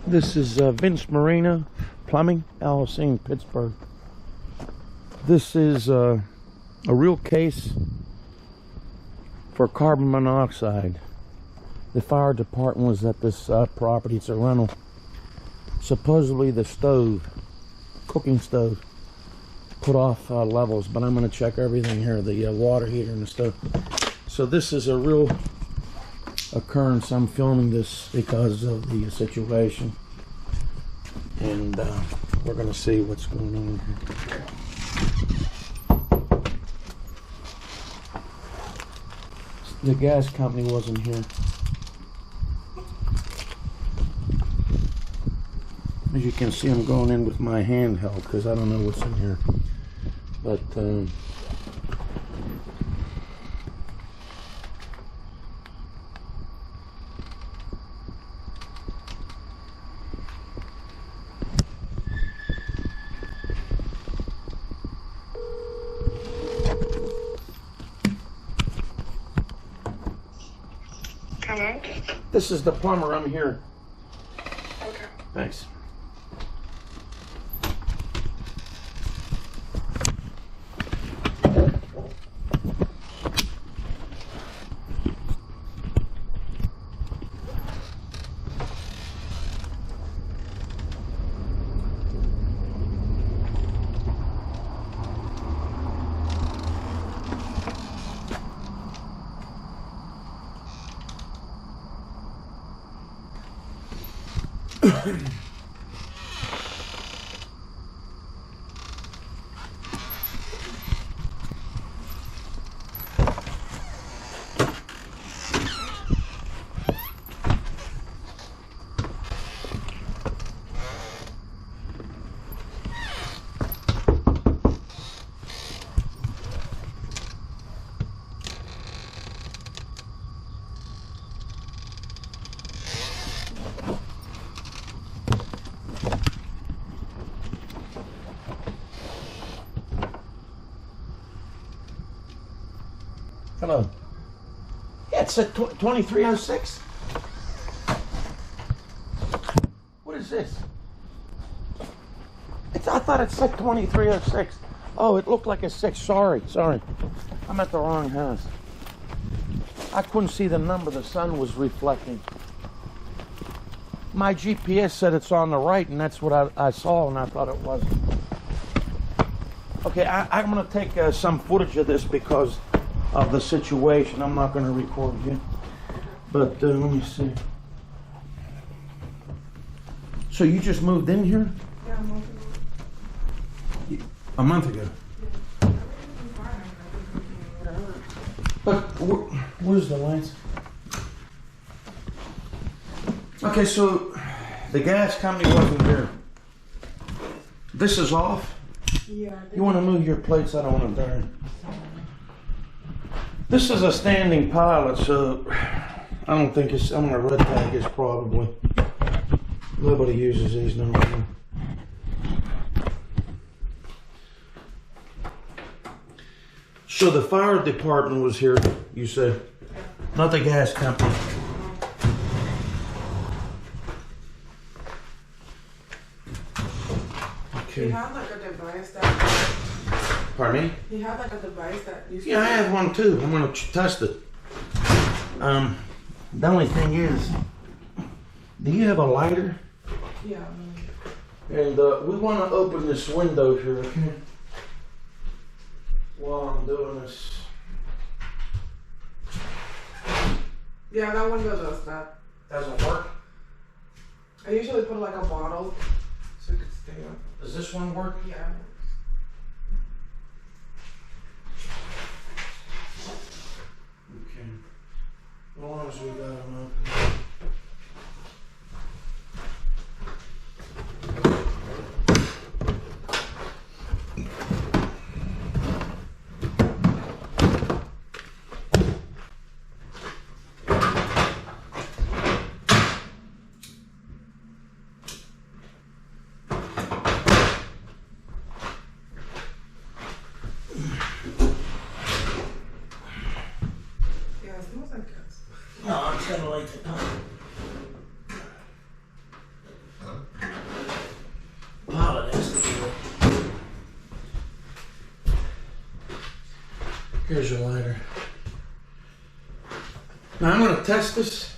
This is Vince Marino, Plumbing, LLC in Pittsburgh. This is a real case for carbon monoxide. The fire department was at this property. It's a rental. Supposedly the stove, cooking stove, put off levels, but I'm going to check everything here, the water heater and the stove. So this is a real occurrence. I'm filming this because of the situation, and we're going to see what's going on here. The gas company wasn't here. As you can see, I'm going in with my handheld because I don't know what's in here. But Hello? this is the plumber. I'm here. Okay. Thanks. Hello. Yeah, it's at 2306. What is this? I thought it said 2306. Oh, it looked like a 6. Sorry. I'm at the wrong house. I couldn't see the number. The sun was reflecting. My GPS said it's on the right, and that's what I saw, and I thought it was. Okay, I'm going to take some footage of this because of the situation. I'm not going to record you, but let me see. So you just moved in here? Yeah, A month ago. But where's the lights? Okay, so the gas company wasn't here. This is off? Yeah. You want to move your plates? I don't want to burn. This is a standing pilot, so I don't think it's, I'm gonna red tag this probably. Nobody uses these no more. So the fire department was here, you said? Not the gas company. He Okay. had like a device that. Pardon me? He had like a device that used Yeah, I have one too. I'm gonna test it. The only thing is, do you have a lighter? Yeah. And we want to open this window here, okay? While I'm doing this. Yeah, that window does that. Doesn't work? I usually put like a bottle so it could stay up. Does this one work? Yeah. Okay. As long as we got them open. smells like gas. No, I'm gonna light it up. Here's your lighter. Now I'm gonna test this.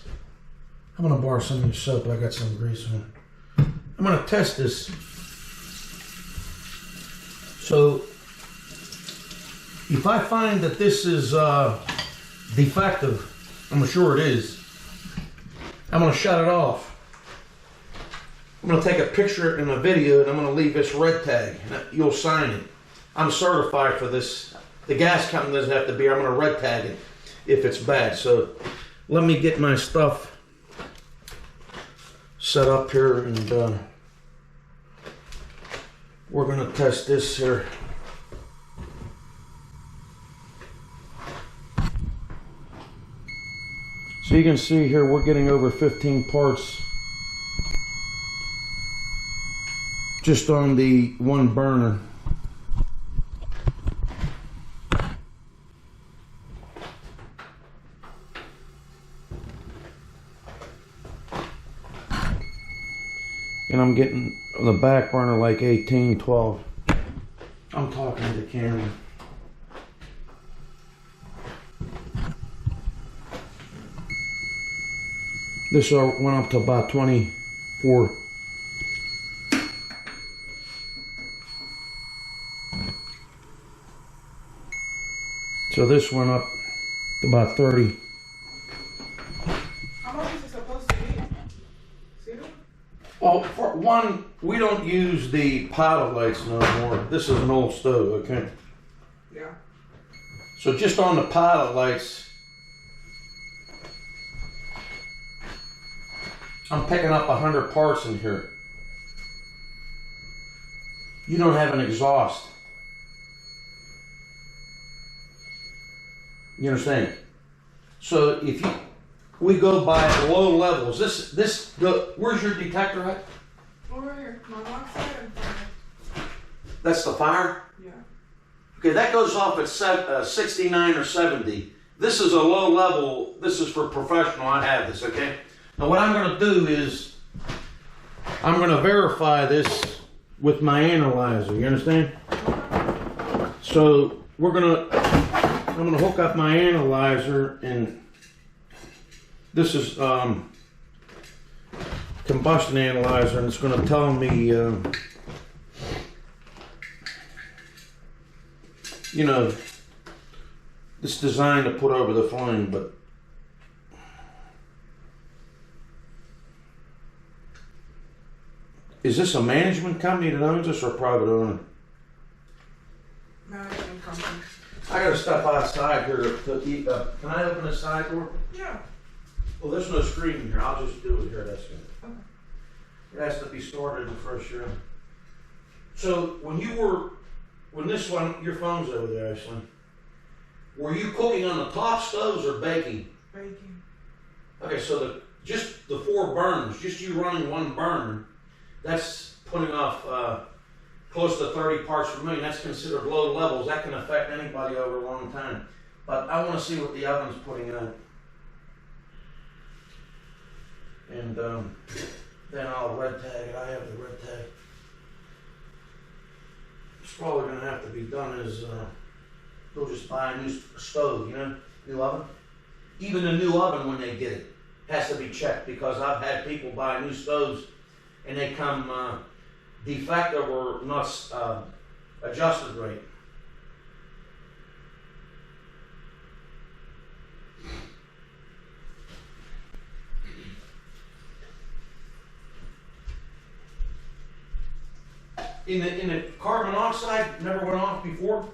I'm gonna borrow some of your soap. I got some grease on it. I'm gonna test this. So if I find that this is defective, I'm sure it is, I'm gonna shut it off. I'm gonna take a picture and a video, and I'm gonna leave this red tag. You'll sign it. I'm certified for this. The gas company doesn't have to be. I'm gonna red tag it if it's bad. So let me get my stuff set up here, and we're gonna test this here. So you can see here we're getting over 15 parts just on the one burner. And I'm getting the back burner like 18, 12. I'm talking to the camera. This went up to about 24. So this went up to about 30. How much is it supposed to be? Zero? Well, for one, we don't use the pilot lights no more. This is an old stove, okay? Yeah. So just on the pilot lights, I'm picking up 100 parts in here. You don't have an exhaust. You understand? So if we go by low levels, where's your detector at? Over here. Monoxide and fire. That's the fire? Yeah. Okay, that goes off at 69 or 70. This is a low level. This is for professional. I have this, okay? Now what I'm going to do is I'm going to verify this with my analyzer. You understand? So I'm going to hook up my analyzer, and this is combustion analyzer, and it's going to tell me you know, it's designed to put over the flame, but is this a management company that owns this or a private owner? Management company. I gotta step outside here to eat. Can I open this side door? Yeah. Well, there's no screen in here. I'll just do it here. That's good. Okay. It has to be started in the first year. So when this one, your phone's over there, Ashley. Were you cooking on the top stoves or baking? Baking. Okay, so just the 4 burners, just you running one burner, that's putting off close to 30 parts per million. That's considered low levels. That can affect anybody over a long time. But I want to see what the oven's putting out. And then I'll red tag it. I have the red tag. It's probably going to have to be done is they'll just buy a new stove, you know, new oven. Even a new oven, when they get it, has to be checked, because I've had people buy new stoves and they come defective or not adjusted right. In the carbon monoxide never went off before?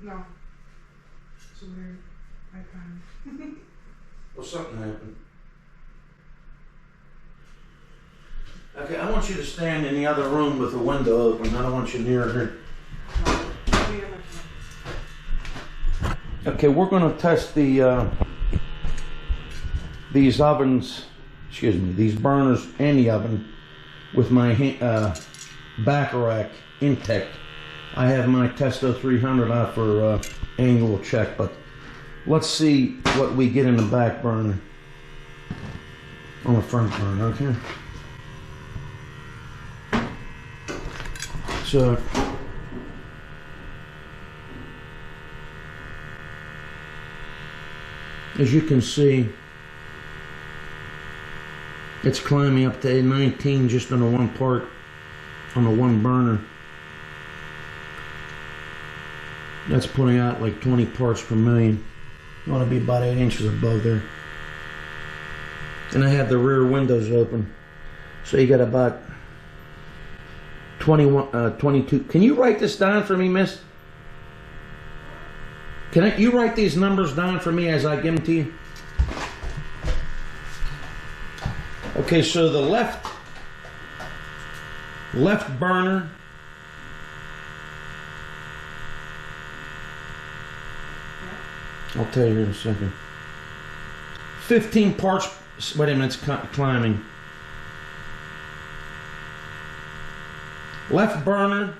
No. It's weird. I kind Well, something happened. Okay, I want you to stand in the other room with the window open. I don't want you near here. Okay, we're going to test these ovens, excuse me, these burners and the oven with my Bacharach Intec. I have my Testo 300 out for annual check, but let's see what we get in the back burner on the front burner, okay? So As you can see, it's climbing up to 19 just on the one part, on the one burner. That's putting out like 20 parts per million. You want to be about 8 inches above there. And I have the rear windows open. So you got about 21, 22. Can you write this down for me, miss? Can you write these numbers down for me as I give them to you? Okay, so the left burner, I'll tell you here in a second. 15 parts, wait a minute, it's climbing. Left burner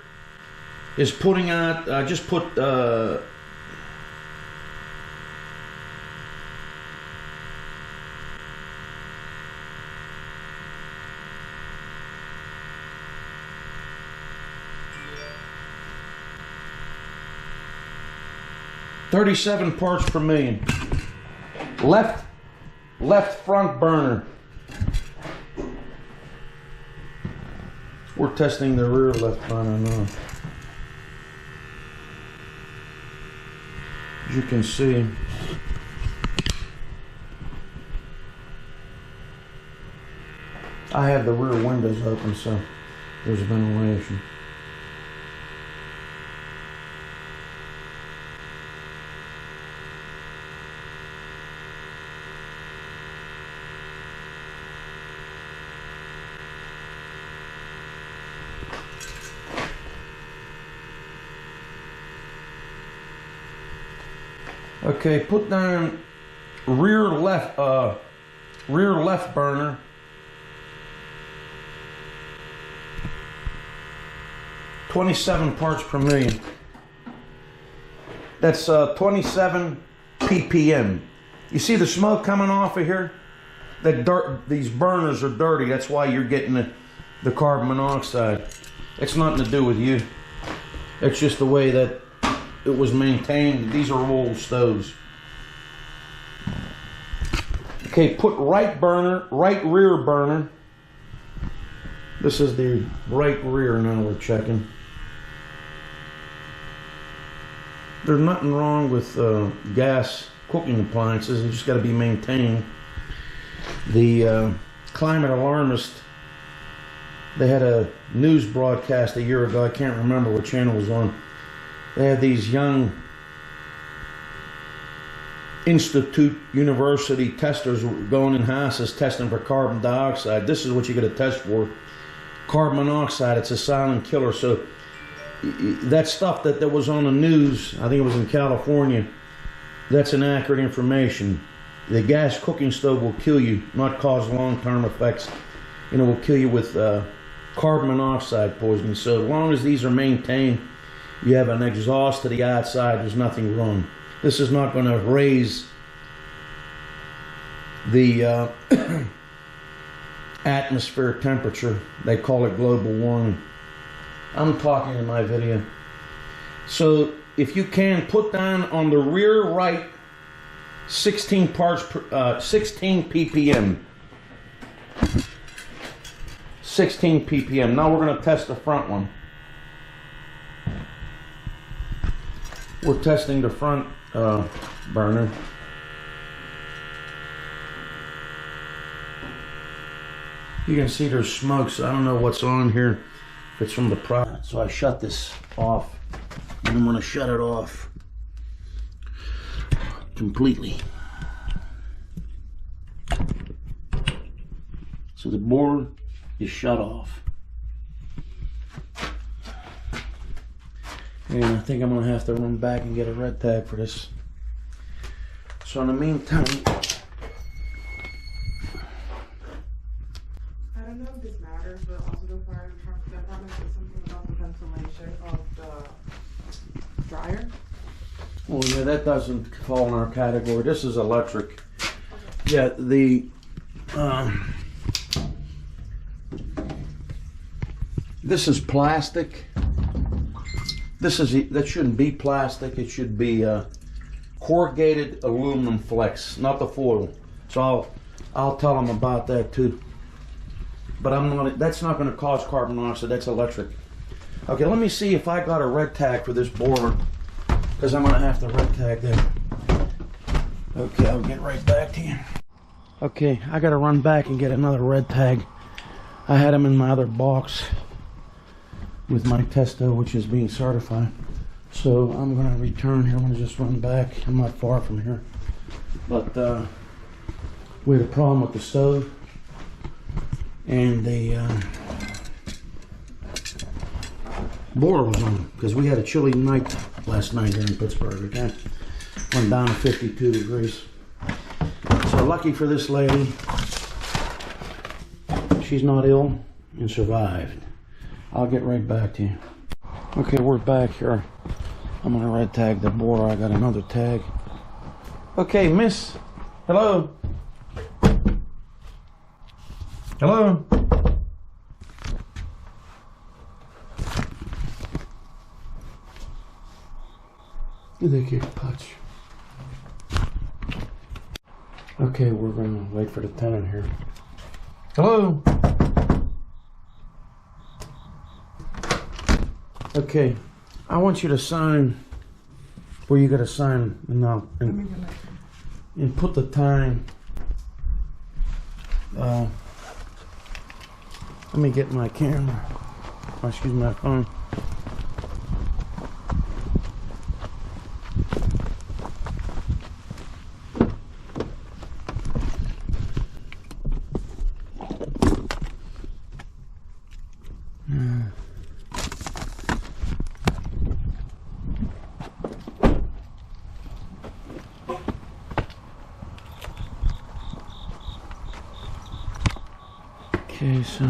is putting out, I just put, $37 parts per million. Left front burner. We're testing the rear left burner now. As you can see, I have the rear windows open, so there's ventilation. Okay, put down rear left burner. $27 parts per million. That's 27 ppm. You see the smoke coming off of here? That dirt, these burners are dirty. That's why you're getting the carbon monoxide. It's nothing to do with you. It's just the way that it was maintained. These are old stoves. Okay, put right rear burner. This is the right rear now we're checking. There's nothing wrong with gas cooking appliances. You just got to be maintained. The climate alarmist, they had a news broadcast a year ago. I can't remember what channel it was on. They had these young institute university testers going in houses testing for carbon dioxide. This is what you got to test for. Carbon monoxide, it's a silent killer. So that stuff that was on the news, I think it was in California, that's inaccurate information. The gas cooking stove will kill you, not cause long-term effects, and it will kill you with carbon monoxide poisoning. So as long as these are maintained, you have an exhaust to the outside, there's nothing wrong. This is not going to raise the atmosphere temperature. They call it global warming. I'm talking in my video. So if you can, put down on the rear right 16 ppm. 16 ppm. Now we're going to test the front one. We're testing the front burner. You can see there's smoke, so I don't know what's on here. If it's from the product. So I shut this off. And I'm going to shut it off completely. So the board is shut off. And I think I'm going to have to run back and get a red tag for this. So in the meantime, I don't know if this matters, but also the fire department said something about the ventilation of the dryer. well, yeah, that doesn't fall in our category. This is electric. Yeah, the this is plastic. That shouldn't be plastic. It should be corrugated aluminum flex, not the foil. So I'll tell them about that too. But that's not going to cause carbon monoxide. That's electric. Okay, let me see if I got a red tag for this boiler, because I'm going to have to red tag that. Okay, I'll get right back to you. Okay, I got to run back and get another red tag. I had them in my other box with my testo, which is being certified. So I'm going to return here. I'm going to just run back. I'm not far from here. But we had a problem with the stove. And the boiler was on, because we had a chilly night last night here in Pittsburgh. Okay, went down to 52 degrees. So lucky for this lady, she's not ill and survived. I'll get right back to you. Okay, we're back here. I'm gonna red tag the boiler. I got another tag. Okay, miss. Hello. Hello. They can't touch. Okay, we're gonna wait for the tenant here. Hello. Okay, I want you to sign where you gotta sign now and put the time. Let me get my camera. Oh, excuse me, my phone. Okay, so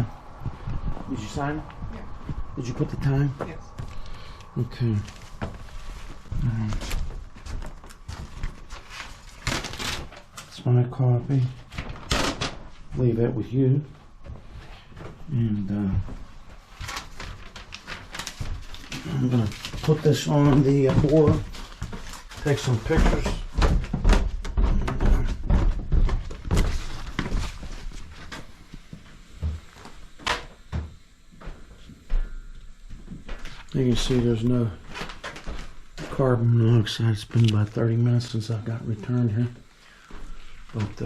did you sign? Yeah. Did you put the time? Yes. Okay. That's my copy. Leave it with you. And I'm gonna put this on the board. Take some pictures. You can see there's no carbon monoxide. It's been about 30 minutes since I got returned here. But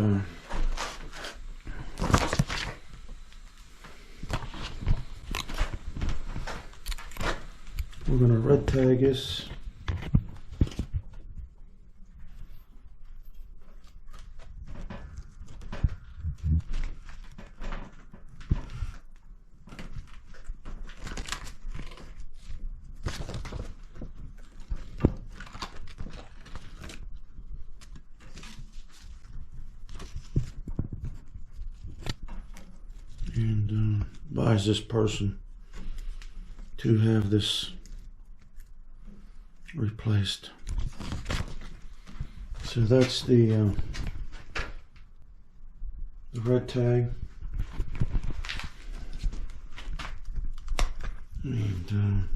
we're gonna red tag this. And advise this person to have this replaced. So that's the red tag. And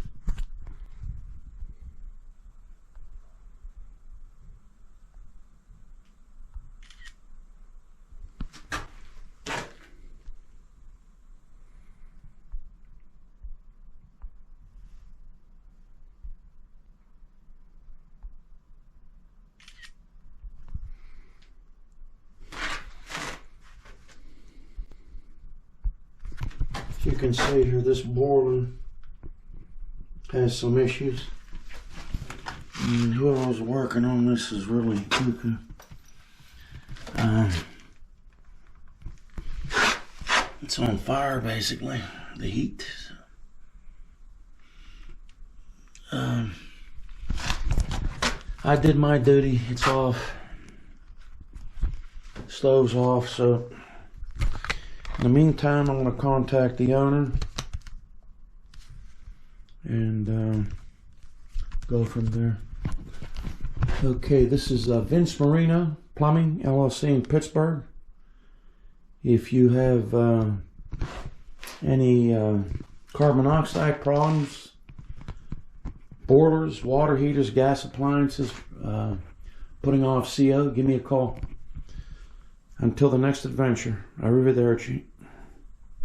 you can see here, this boiler has some issues. And whoever was working on this is really cuckoo. It's on fire basically, the heat. I did my duty, it's off. Stove's off, so in the meantime, I'm going to contact the owner and go from there. Okay, this is Vince Marino Plumbing LLC in Pittsburgh. If you have any carbon monoxide problems, boilers, water heaters, gas appliances, putting off. See ya. Give me a call. Until the next adventure. Arrivederci.